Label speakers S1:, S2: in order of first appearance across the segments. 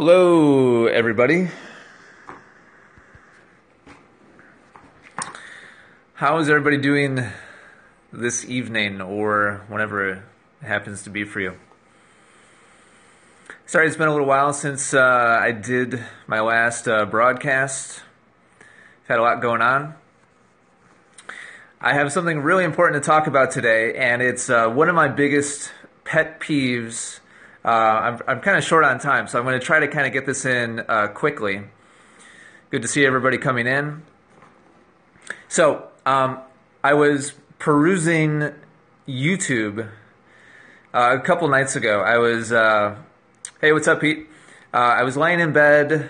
S1: Hello, everybody. How is everybody doing this evening or whenever it happens to be for you? Sorry, it's been a little while since I did my last broadcast. I've had a lot going on. I have something really important to talk about today, and it's one of my biggest pet peeves. I'm kind of short on time, so I'm going to try to kind of get this in quickly. Good to see everybody coming in. So, I was perusing YouTube a couple nights ago. I was, hey, what's up, Pete? I was laying in bed,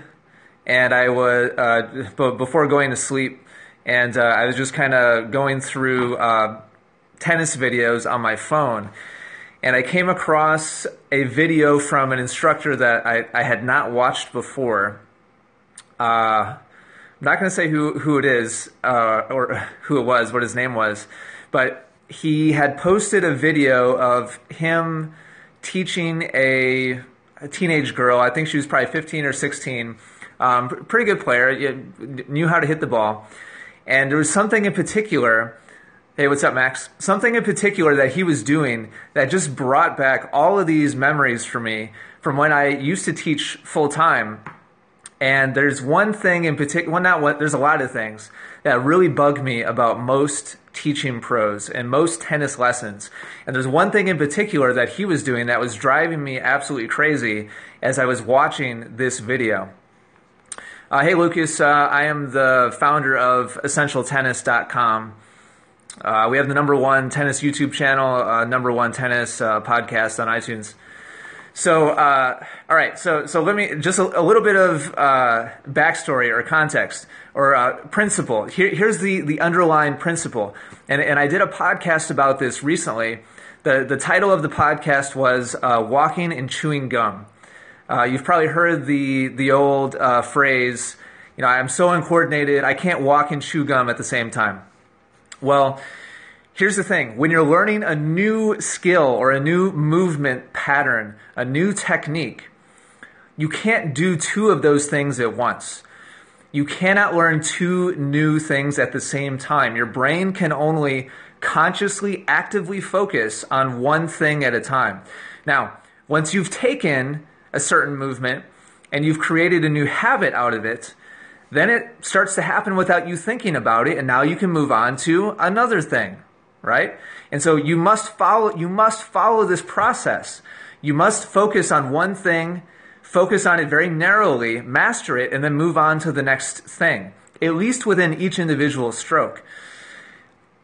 S1: and I was, before going to sleep, and I was just kind of going through tennis videos on my phone. And I came across a video from an instructor that I had not watched before. I'm not going to say who it is or who it was, what his name was, but he had posted a video of him teaching a teenage girl. I think she was probably 15 or 16. Pretty good player, knew how to hit the ball. And there was something in particular. Hey, what's up, Max? Something in particular that he was doing that just brought back all of these memories for me from when I used to teach full-time. And there's one thing in particular, well, not one, there's a lot of things that really bug me about most teaching pros and most tennis lessons. And there's one thing in particular that he was doing that was driving me absolutely crazy as I was watching this video. Hey, Lucas, I am the founder of EssentialTennis.com. We have the #1 tennis YouTube channel, #1 tennis podcast on iTunes. So, all right. So let me just a little bit of backstory or context or principle. Here's the underlying principle, and I did a podcast about this recently. The title of the podcast was "Walking and Chewing Gum." You've probably heard the old phrase, I'm so uncoordinated, I can't walk and chew gum at the same time. Well, here's the thing. When you're learning a new skill or a new movement pattern, a new technique, you can't do two of those things at once. You cannot learn two new things at the same time. Your brain can only consciously, actively focus on one thing at a time. Now, once you've taken a certain movement and you've created a new habit out of it, then it starts to happen without you thinking about it, and now you can move on to another thing, right? And so you must follow this process. You must focus on one thing, focus on it very narrowly, master it, and then move on to the next thing, at least within each individual stroke.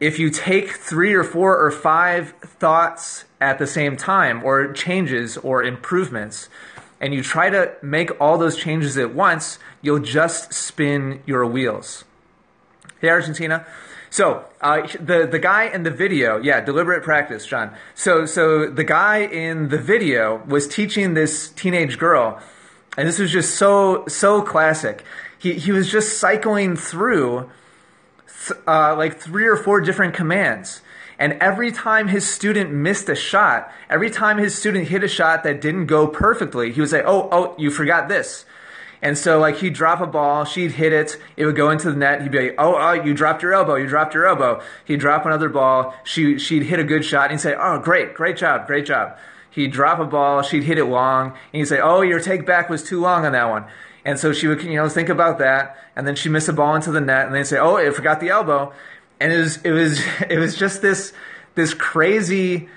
S1: If you take 3 or 4 or 5 thoughts at the same time, or changes or improvements, and you try to make all those changes at once, you'll just spin your wheels. Hey, Argentina. So, the guy in the video, yeah, deliberate practice, John. So the guy in the video was teaching this teenage girl, and this was just so classic. He was just cycling through like 3 or 4 different commands. And every time his student missed a shot, every time his student hit a shot that didn't go perfectly, he would say, oh, you forgot this. And so, like, he'd drop a ball, she'd hit it, it would go into the net, he'd be like, oh, you dropped your elbow, you dropped your elbow. He'd drop another ball, she'd hit a good shot, and he'd say, oh, great job. He'd drop a ball, she'd hit it long, and he'd say, oh, your take back was too long on that one. And so she would, think about that, and then she'd miss a ball into the net, and they'd say, oh, I forgot the elbow. And it was just this crazy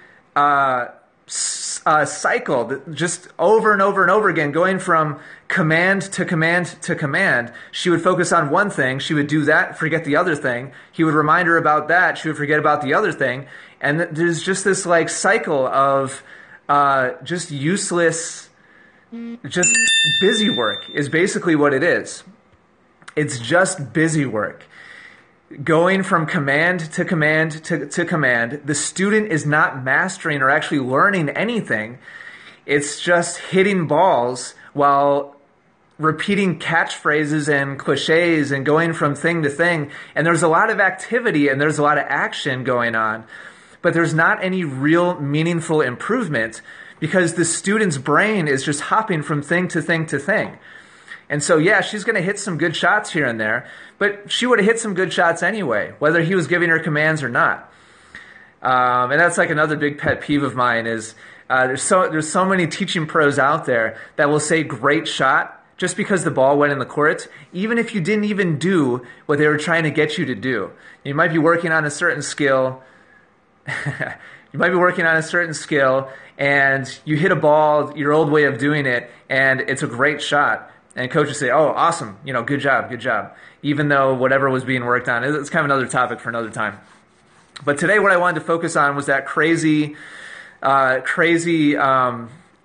S1: cycle, just over and over and over again, going from command to command to command. She would focus on one thing, she would do that, forget the other thing. He would remind her about that, she would forget about the other thing. And there's just this like cycle of just useless, just busy work is basically what it is. It's just busy work. Going from command to command to command. The student is not mastering or actually learning anything. It's just hitting balls while repeating catchphrases and cliches and going from thing to thing. And there's a lot of activity and there's a lot of action going on. But there's not any real meaningful improvement because the student's brain is just hopping from thing to thing to thing. And so, yeah, she's going to hit some good shots here and there, but she would have hit some good shots anyway, whether he was giving her commands or not. And that's like another big pet peeve of mine is there's so many teaching pros out there that will say great shot just because the ball went in the court, even if you didn't even do what they were trying to get you to do. You might be working on a certain skill. You might be working on a certain skill, and you hit a ball your old way of doing it, and it's a great shot. And coaches say, "Oh, awesome! Good job, good job." Even though whatever was being worked on, it's kind of another topic for another time. But today, what I wanted to focus on was that crazy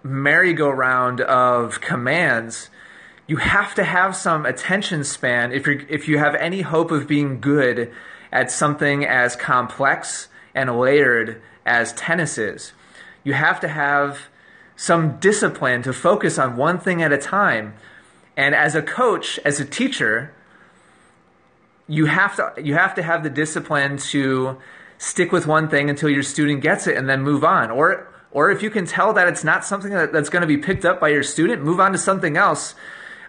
S1: merry-go-round of commands. You have to have some attention span if you have any hope of being good at something as complex and layered as tennis is. You have to have some discipline to focus on one thing at a time. And as a coach, as a teacher, you have to have the discipline to stick with one thing until your student gets it and then move on. Or if you can tell that it's not something that's going to be picked up by your student, move on to something else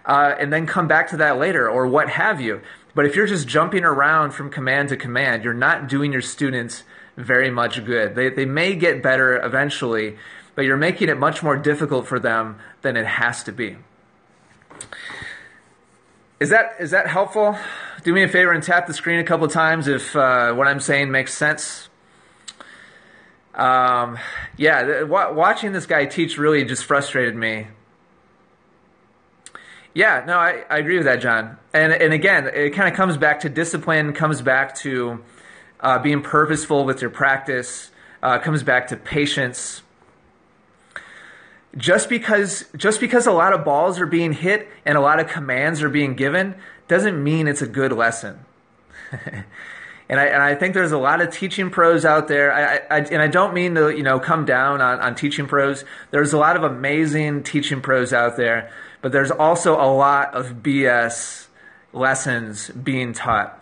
S1: and then come back to that later or what have you. But if you're just jumping around from command to command, you're not doing your students very much good. They may get better eventually, but you're making it much more difficult for them than it has to be. Is that helpful? Do me a favor and tap the screen a couple times if what I'm saying makes sense. Watching this guy teach really just frustrated me. Yeah, no, I agree with that, John. And again, it kind of comes back to discipline, comes back to being purposeful with your practice, comes back to patience. Just because a lot of balls are being hit and a lot of commands are being given doesn't mean it's a good lesson. And I think there's a lot of teaching pros out there. I don't mean to come down on teaching pros. There's a lot of amazing teaching pros out there, but there's also a lot of BS lessons being taught.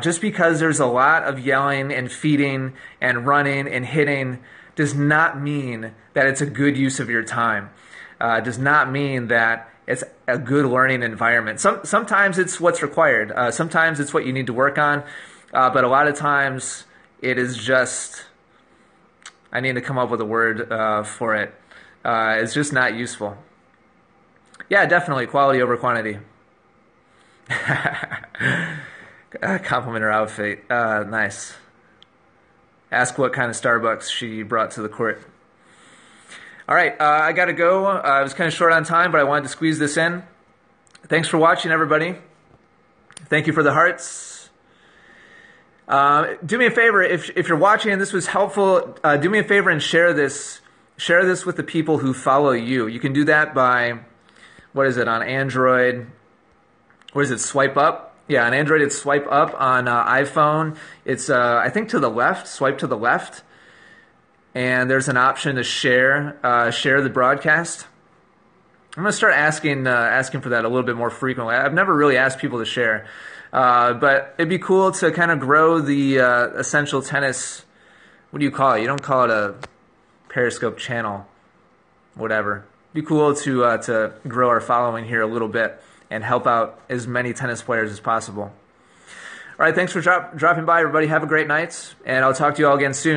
S1: Just because there's a lot of yelling and feeding and running and hitting does not mean that it's a good use of your time. Does not mean that it's a good learning environment. Sometimes it's what's required. Sometimes it's what you need to work on. But a lot of times it is just, I need to come up with a word for it. It's just not useful. Yeah, definitely, quality over quantity. Compliment her outfit. Nice. Ask what kind of Starbucks she brought to the court. All right, I got to go. I was kind of short on time, but I wanted to squeeze this in. Thanks for watching, everybody. Thank you for the hearts. Do me a favor, if you're watching and this was helpful, do me a favor and share this. Share this with the people who follow you. You can do that by, what is it, on Android? What is it, swipe up? Yeah, on Android it's swipe up. On iPhone, it's, I think to the left, swipe to the left. And there's an option to share the broadcast. I'm going to start asking for that a little bit more frequently. I've never really asked people to share. But it'd be cool to kind of grow the Essential Tennis, what do you call it? You don't call it a Periscope channel, whatever. It'd be cool to grow our following here a little bit and help out as many tennis players as possible. All right, thanks for dropping by, everybody. Have a great night, and I'll talk to you all again soon.